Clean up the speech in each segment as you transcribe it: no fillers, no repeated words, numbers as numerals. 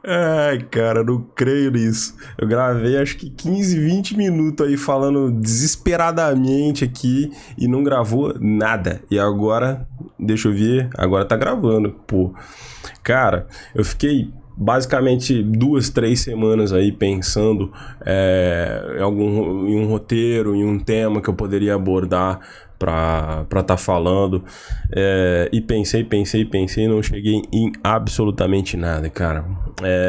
Ai, cara, não creio nisso. Eu gravei acho que 15, 20 minutos aí falando desesperadamente aqui e não gravou nada. E agora, deixa eu ver, agora tá gravando, pô. Cara, eu fiquei basicamente 2, 3 semanas aí pensando em um roteiro, em um tema que eu poderia abordar pra tá falando. E pensei, não cheguei em absolutamente nada, cara.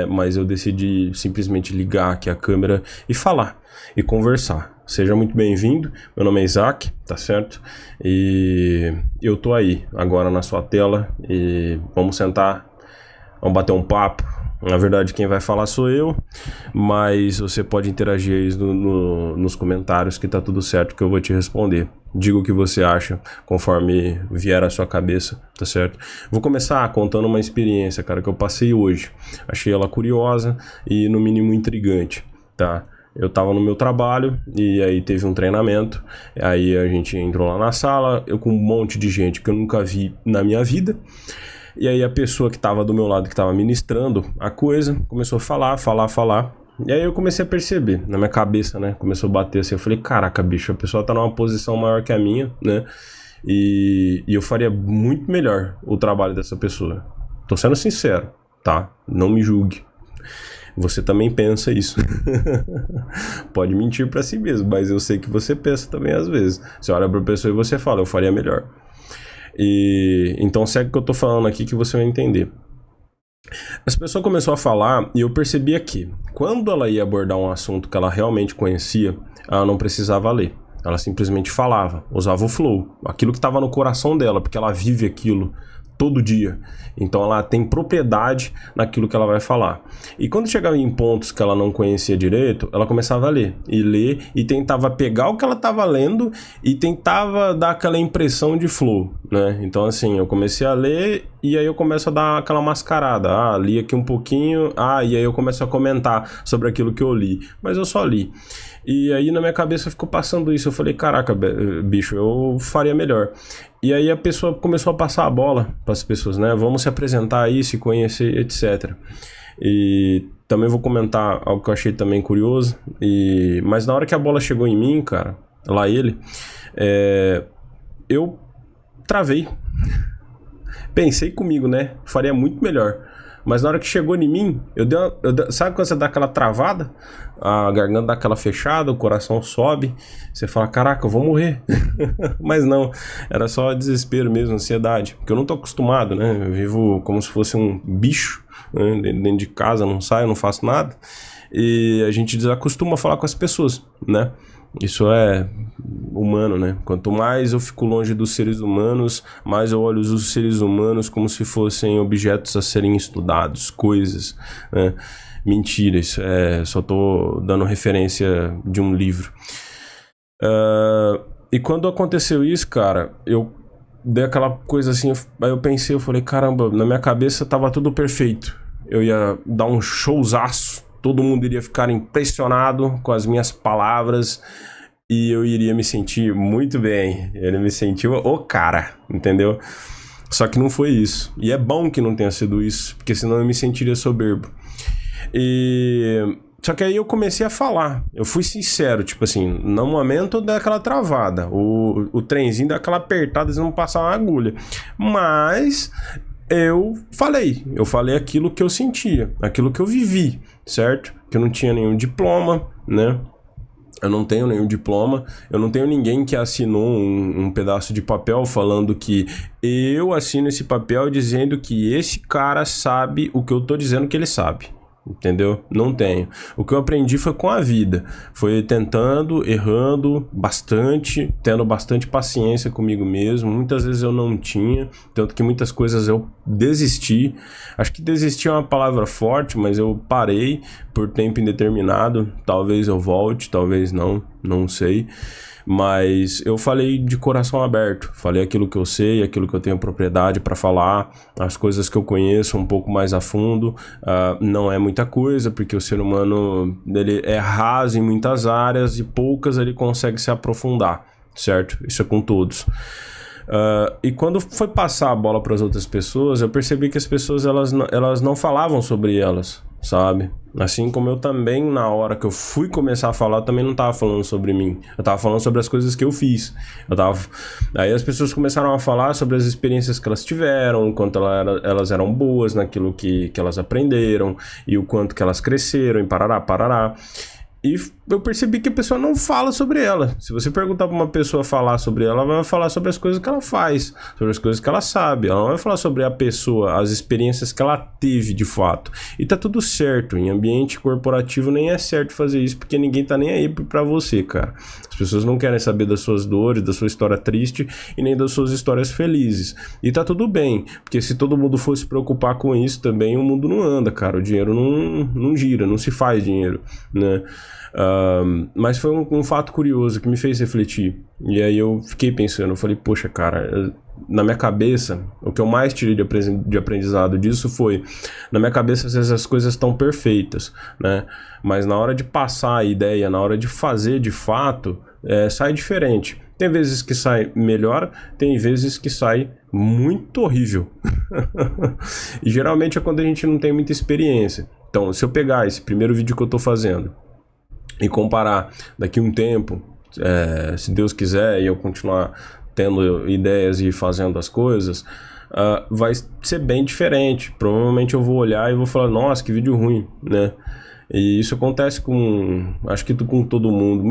Mas eu decidi simplesmente ligar aqui a câmera e falar e conversar. Seja muito bem-vindo, meu nome é Isaac, tá certo? E eu tô aí agora na sua tela e vamos sentar, vamos bater um papo. Na verdade, quem vai falar sou eu, mas você pode interagir aí nos comentários que tá tudo certo que eu vou te responder. Diga o que você acha conforme vier à sua cabeça, tá certo? Vou começar contando uma experiência, cara, que eu passei hoje. Achei ela curiosa e no mínimo intrigante, tá? Eu tava no meu trabalho e aí teve um treinamento, aí a gente entrou lá na sala, eu com um monte de gente que eu nunca vi na minha vida. E aí a pessoa que estava do meu lado, que estava ministrando a coisa, começou a falar. E aí eu comecei a perceber, na minha cabeça, né? Começou a bater assim, eu falei, caraca, bicho, a pessoa tá numa posição maior que a minha, né? E eu faria muito melhor o trabalho dessa pessoa. Tô sendo sincero, tá? Não me julgue. Você também pensa isso. Pode mentir pra si mesmo, mas eu sei que você pensa também às vezes. Você olha pra pessoa e você fala, eu faria melhor. E então segue o que eu tô falando aqui que você vai entender. Essa pessoa começou a falar e eu percebia que quando ela ia abordar um assunto que ela realmente conhecia, ela não precisava ler. Ela simplesmente falava, usava o flow, aquilo que estava no coração dela, porque ela vive aquilo todo dia. Então ela tem propriedade naquilo que ela vai falar. E quando chegava em pontos que ela não conhecia direito, ela começava a ler e tentava pegar o que ela estava lendo e tentava dar aquela impressão de flow, né? Então assim, eu comecei a ler e aí eu começo a dar aquela mascarada. Li aqui um pouquinho, e aí eu começo a comentar sobre aquilo que eu li. Mas eu só li. E aí na minha cabeça ficou passando isso. Eu falei, caraca, bicho, eu faria melhor. E aí a pessoa começou a passar a bola para as pessoas, né? Vamos se apresentar aí, se conhecer, etc. E também vou comentar algo que eu achei também curioso. Mas na hora que a bola chegou em mim, cara, lá ele, eu travei. Pensei comigo, né? Faria muito melhor. Mas na hora que chegou em mim, sabe quando você dá aquela travada? A garganta dá aquela fechada, o coração sobe. Você fala, caraca, eu vou morrer. Mas não, era só desespero mesmo, ansiedade. Porque eu não tô acostumado, né? Eu vivo como se fosse um bicho, né? Dentro de casa, não saio, não faço nada. E a gente desacostuma a falar com as pessoas, né? Isso é humano, né? Quanto mais eu fico longe dos seres humanos, mais eu olho os seres humanos como se fossem objetos a serem estudados, coisas, né? Mentira, isso só tô dando referência de um livro. E quando aconteceu isso, cara, eu dei aquela coisa assim, aí eu pensei, eu falei, caramba, na minha cabeça tava tudo perfeito. Eu ia dar um showzaço, todo mundo iria ficar impressionado com as minhas palavras e eu iria me sentir muito bem. Ele me sentiu o cara, entendeu? Só que não foi isso. E é bom que não tenha sido isso, porque senão eu me sentiria soberbo. Só que aí eu comecei a falar. Eu fui sincero, tipo assim, no momento dá aquela travada, o trenzinho dá aquela apertada, eles não passam uma agulha. Mas eu falei aquilo que eu sentia, aquilo que eu vivi, certo? Que eu não tinha nenhum diploma, né? Eu não tenho nenhum diploma, eu não tenho ninguém que assinou um pedaço de papel falando que eu assino esse papel dizendo que esse cara sabe o que eu tô dizendo que ele sabe. Entendeu? Não tenho. O que eu aprendi foi com a vida. Foi tentando, errando bastante, tendo bastante paciência comigo mesmo. Muitas vezes eu não tinha, tanto que muitas coisas eu desisti. Acho que desistir é uma palavra forte, mas eu parei por tempo indeterminado. Talvez eu volte, talvez não, não sei. Mas eu falei de coração aberto, falei aquilo que eu sei, aquilo que eu tenho propriedade para falar, as coisas que eu conheço um pouco mais a fundo. Não é muita coisa, porque o ser humano ele é raso em muitas áreas e poucas ele consegue se aprofundar, certo? Isso é com todos. E quando foi passar a bola para as outras pessoas, eu percebi que as pessoas elas não falavam sobre elas, sabe? Assim como eu também, na hora que eu fui começar a falar, eu também não tava falando sobre mim. Eu tava falando sobre as coisas que eu fiz. Aí as pessoas começaram a falar sobre as experiências que elas tiveram, o quanto elas eram boas naquilo que elas aprenderam, e o quanto que elas cresceram, e parará, parará. E eu percebi que a pessoa não fala sobre ela. Se você perguntar pra uma pessoa falar sobre ela vai falar sobre as coisas que ela faz, sobre as coisas que ela sabe. Ela não vai falar sobre a pessoa, as experiências que ela teve de fato. E tá tudo certo. Em ambiente corporativo nem é certo fazer isso, porque ninguém tá nem aí pra você, cara. As pessoas não querem saber das suas dores, da sua história triste e nem das suas histórias felizes. E tá tudo bem, porque se todo mundo fosse se preocupar com isso também, o mundo não anda, cara. O dinheiro não gira, não se faz dinheiro, né? Mas foi um fato curioso que me fez refletir. E aí eu fiquei pensando, eu falei, poxa, cara, na minha cabeça, o que eu mais tirei de aprendizado disso foi, na minha cabeça às vezes as coisas estão perfeitas, né? Mas na hora de passar a ideia, na hora de fazer de fato, sai diferente. Tem vezes que sai melhor, tem vezes que sai muito horrível. E geralmente é quando a gente não tem muita experiência. Então, se eu pegar esse primeiro vídeo que eu tô fazendo e comparar daqui a um tempo, se Deus quiser, e eu continuar tendo ideias e fazendo as coisas, vai ser bem diferente. Provavelmente eu vou olhar e vou falar, nossa, que vídeo ruim, né? E isso acontece acho que com todo mundo.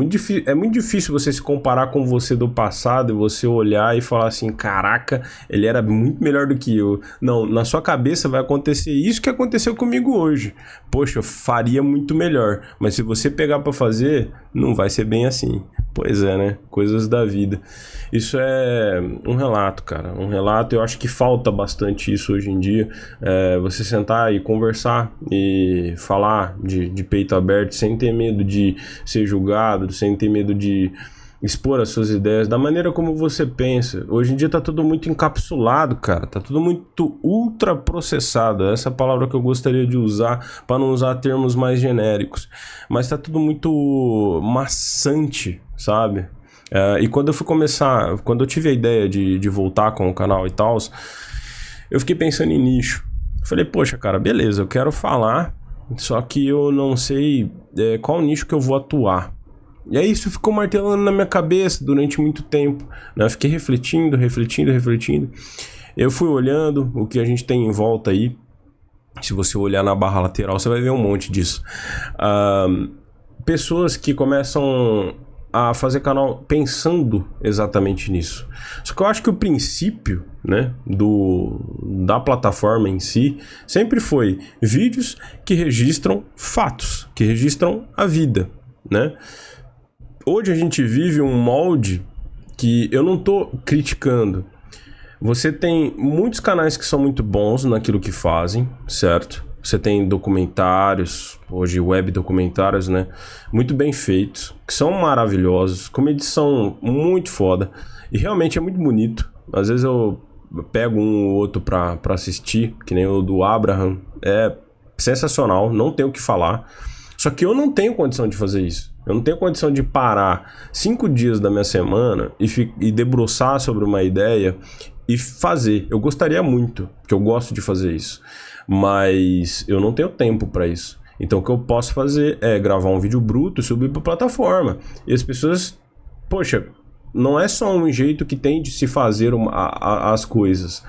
É muito difícil você se comparar com você do passado e você olhar e falar assim, caraca, ele era muito melhor do que eu. Não, na sua cabeça vai acontecer isso que aconteceu comigo hoje. Poxa, eu faria muito melhor. Mas se você pegar pra fazer, não vai ser bem assim. Pois é, né? Coisas da vida. Isso é um relato, cara. Um relato, eu acho que falta bastante isso hoje em dia. Você sentar e conversar e falar de peito aberto, sem ter medo de ser julgado, sem ter medo de expor as suas ideias, da maneira como você pensa. Hoje em dia tá tudo muito encapsulado, cara. Tá tudo muito ultra processado. Essa é a palavra que eu gostaria de usar, para não usar termos mais genéricos. Mas tá tudo muito maçante, sabe? E quando eu fui começar, quando eu tive a ideia de voltar com o canal e tal, eu fiquei pensando em nicho. Falei, poxa, cara, beleza, eu quero falar, só que eu não sei qual nicho que eu vou atuar. E aí isso ficou martelando na minha cabeça durante muito tempo, né? Eu fiquei refletindo. Eu fui olhando o que a gente tem em volta aí. Se você olhar na barra lateral, você vai ver um monte disso. Pessoas que começam a fazer canal pensando exatamente nisso. Só que eu acho que o princípio, né, da plataforma em si sempre foi vídeos que registram fatos, que registram a vida, né? Hoje a gente vive um molde que eu não tô criticando. Você tem muitos canais que são muito bons naquilo que fazem, certo? Você tem documentários, hoje web documentários, né? Muito bem feitos, que são maravilhosos, com uma edição muito foda. E realmente é muito bonito. Às vezes eu pego um ou outro pra assistir, que nem o do Abraham. É sensacional, não tenho o que falar. Só que eu não tenho condição de fazer isso. Eu não tenho condição de parar 5 dias da minha semana e debruçar sobre uma ideia e fazer. Eu gostaria muito, porque eu gosto de fazer isso. Mas eu não tenho tempo para isso. Então o que eu posso fazer é gravar um vídeo bruto e subir para plataforma. E as pessoas, poxa, não é só um jeito que tem de se fazer as coisas.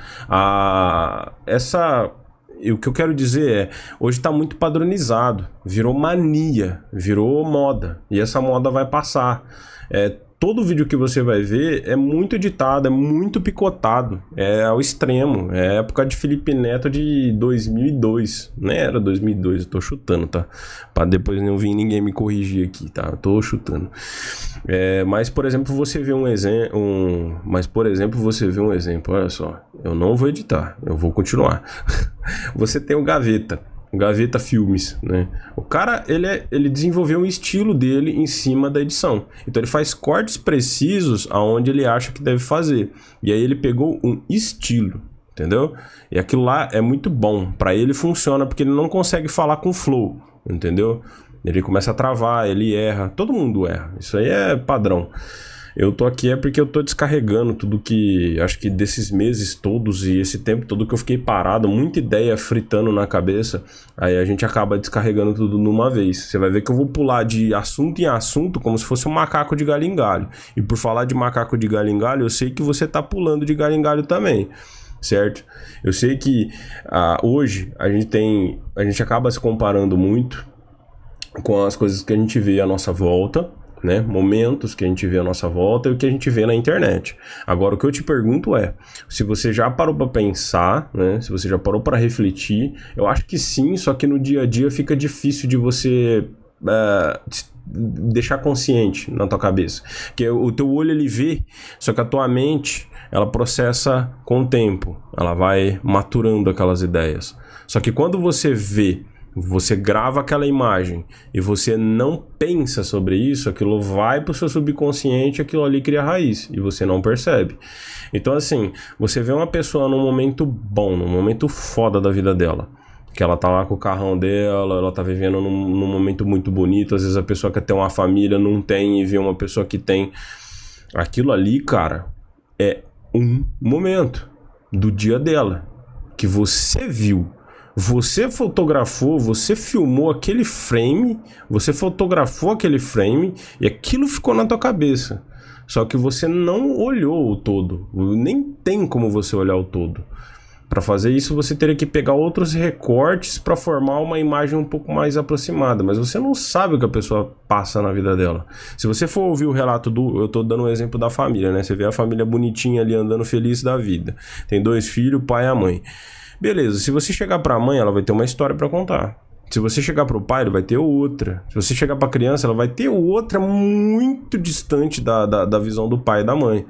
O que eu quero dizer é, hoje está muito padronizado, virou mania, virou moda, e essa moda vai passar. Todo vídeo que você vai ver é muito editado, é muito picotado, é ao extremo. É a época de Felipe Neto de 2002, não era 2002, eu tô chutando, tá? Pra depois não vir ninguém me corrigir aqui, tá? Eu tô chutando. Mas, por exemplo, você vê um exemplo, olha só, eu não vou editar, eu vou continuar. Você tem o Gaveta Filmes, né? O cara, ele desenvolveu um estilo dele em cima da edição. Então ele faz cortes precisos aonde ele acha que deve fazer. E aí ele pegou um estilo, entendeu? E aquilo lá é muito bom. Pra ele funciona porque ele não consegue falar com flow, entendeu? Ele começa a travar, ele erra. Todo mundo erra. Isso aí é padrão. Eu tô aqui é porque eu tô descarregando tudo que... Acho que desses meses todos e esse tempo todo que eu fiquei parado, muita ideia fritando na cabeça, aí a gente acaba descarregando tudo numa vez. Você vai ver que eu vou pular de assunto em assunto como se fosse um macaco de galho em galho. E por falar de macaco de galho em galho, eu sei que você tá pulando de galho em galho também, certo? Eu sei que hoje a gente acaba se comparando muito com as coisas que a gente vê à nossa volta, né? Momentos que a gente vê à nossa volta e o que a gente vê na internet. Agora, o que eu te pergunto é, se você já parou para pensar, né? Se você já parou para refletir, eu acho que sim, só que no dia a dia fica difícil de você deixar consciente na tua cabeça. Porque o teu olho ele vê, só que a tua mente ela processa com o tempo, ela vai maturando aquelas ideias. Só que quando você vê, você grava aquela imagem e você não pensa sobre isso, aquilo vai pro seu subconsciente, aquilo ali cria raiz e você não percebe. Então assim, você vê uma pessoa num momento bom, num momento foda da vida dela, que ela tá lá com o carrão dela, ela tá vivendo num momento muito bonito, às vezes a pessoa quer ter uma família, não tem, e vê uma pessoa que tem. Aquilo ali, cara, é um momento do dia dela, que você viu. Você fotografou, você filmou aquele frame, você fotografou aquele frame e aquilo ficou na tua cabeça. Só que você não olhou o todo, nem tem como você olhar o todo. Para fazer isso, você teria que pegar outros recortes para formar uma imagem um pouco mais aproximada, mas você não sabe o que a pessoa passa na vida dela. Se você for ouvir o relato eu tô dando um exemplo da família, né? Você vê a família bonitinha ali andando feliz da vida. Tem 2 filhos, o pai e a mãe. Beleza, se você chegar pra mãe, ela vai ter uma história pra contar. Se você chegar pro pai, ele vai ter outra. Se você chegar pra criança, ela vai ter outra muito distante da visão do pai e da mãe.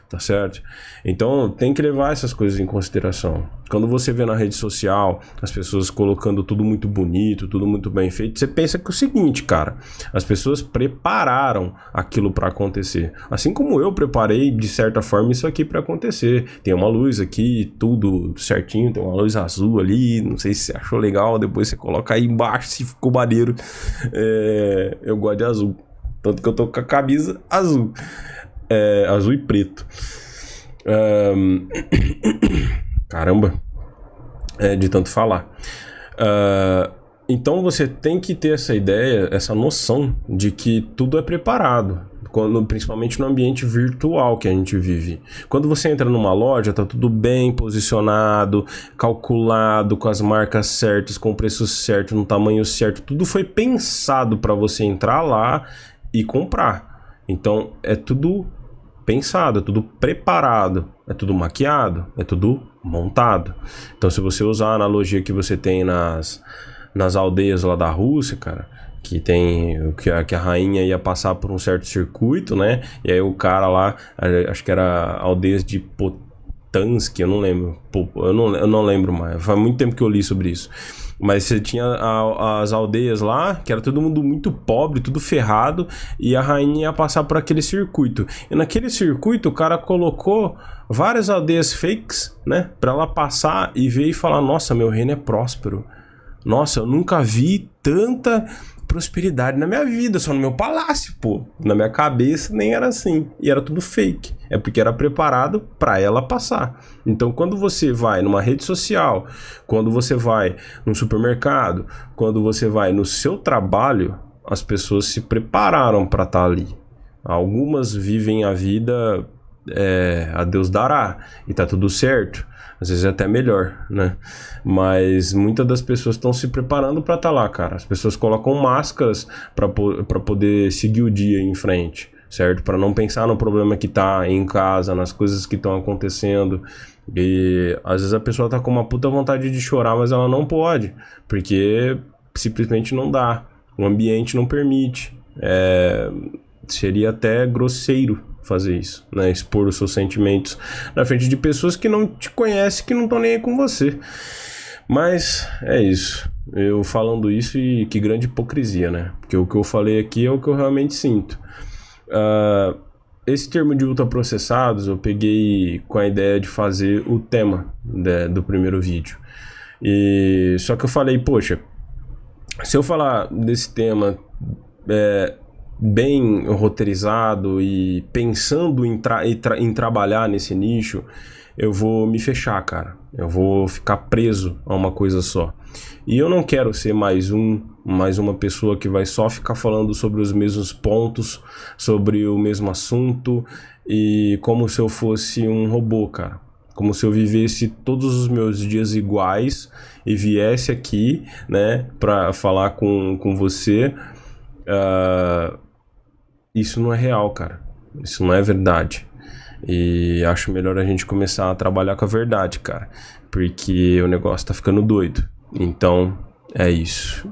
Tá certo? Então tem que levar essas coisas em consideração. Quando você vê na rede social as pessoas colocando tudo muito bonito, tudo muito bem feito, você pensa que é o seguinte, cara, as pessoas prepararam aquilo para acontecer. Assim como eu preparei de certa forma isso aqui para acontecer. Tem uma luz aqui, tudo certinho, tem uma luz azul ali, não sei se você achou legal, depois você coloca aí embaixo se ficou maneiro. Eu gosto de azul, tanto que eu tô com a camisa azul. Azul e preto. Caramba, de tanto falar. Então você tem que ter essa ideia, essa noção de que tudo é preparado, principalmente no ambiente virtual que a gente vive. Quando você entra numa loja, tá tudo bem posicionado, calculado, com as marcas certas, com o preço certo, no tamanho certo. Tudo foi pensado para você entrar lá e comprar. Então é tudo pensado, é tudo preparado, é tudo maquiado, é tudo montado. Então se você usar a analogia que você tem nas aldeias lá da Rússia, cara, que tem que a rainha ia passar por um certo circuito, né? E aí o cara lá, acho que era aldeias de Potansk, eu não lembro, eu não lembro mais, faz muito tempo que eu li sobre isso. Mas você tinha as aldeias lá, que era todo mundo muito pobre, tudo ferrado, e a rainha ia passar por aquele circuito. E naquele circuito o cara colocou várias aldeias fakes, né? Pra ela passar e ver e falar, nossa, meu reino é próspero. Nossa, eu nunca vi tanta prosperidade na minha vida, só no meu palácio, pô. Na minha cabeça nem era assim. E era tudo fake. É porque era preparado para ela passar. Então, quando você vai numa rede social, quando você vai no supermercado, quando você vai no seu trabalho, as pessoas se prepararam para estar ali. Algumas vivem a vida a Deus dará e tá tudo certo. Às vezes é até melhor, né? Mas muitas das pessoas estão se preparando para estar lá, cara. As pessoas colocam máscaras para poder seguir o dia em frente, certo? Para não pensar no problema que tá em casa, nas coisas que estão acontecendo. E às vezes a pessoa tá com uma puta vontade de chorar, mas ela não pode, porque simplesmente não dá. O ambiente não permite. Seria até grosseiro fazer isso, né? Expor os seus sentimentos na frente de pessoas que não te conhecem, que não estão nem aí com você. Mas é isso. Eu falando isso, e que grande hipocrisia, né? Porque o que eu falei aqui é o que eu realmente sinto. Esse termo de ultraprocessados eu peguei com a ideia de fazer o tema do primeiro vídeo. E só que eu falei, poxa, se eu falar desse tema bem roteirizado e pensando em trabalhar nesse nicho, eu vou me fechar, cara. Eu vou ficar preso a uma coisa só. E eu não quero ser mais uma pessoa que vai só ficar falando sobre os mesmos pontos, sobre o mesmo assunto, e como se eu fosse um robô, cara. Como se eu vivesse todos os meus dias iguais e viesse aqui, né, pra falar com você. Isso não é real, cara. Isso não é verdade. E acho melhor a gente começar a trabalhar com a verdade, cara. Porque o negócio tá ficando doido. Então, é isso.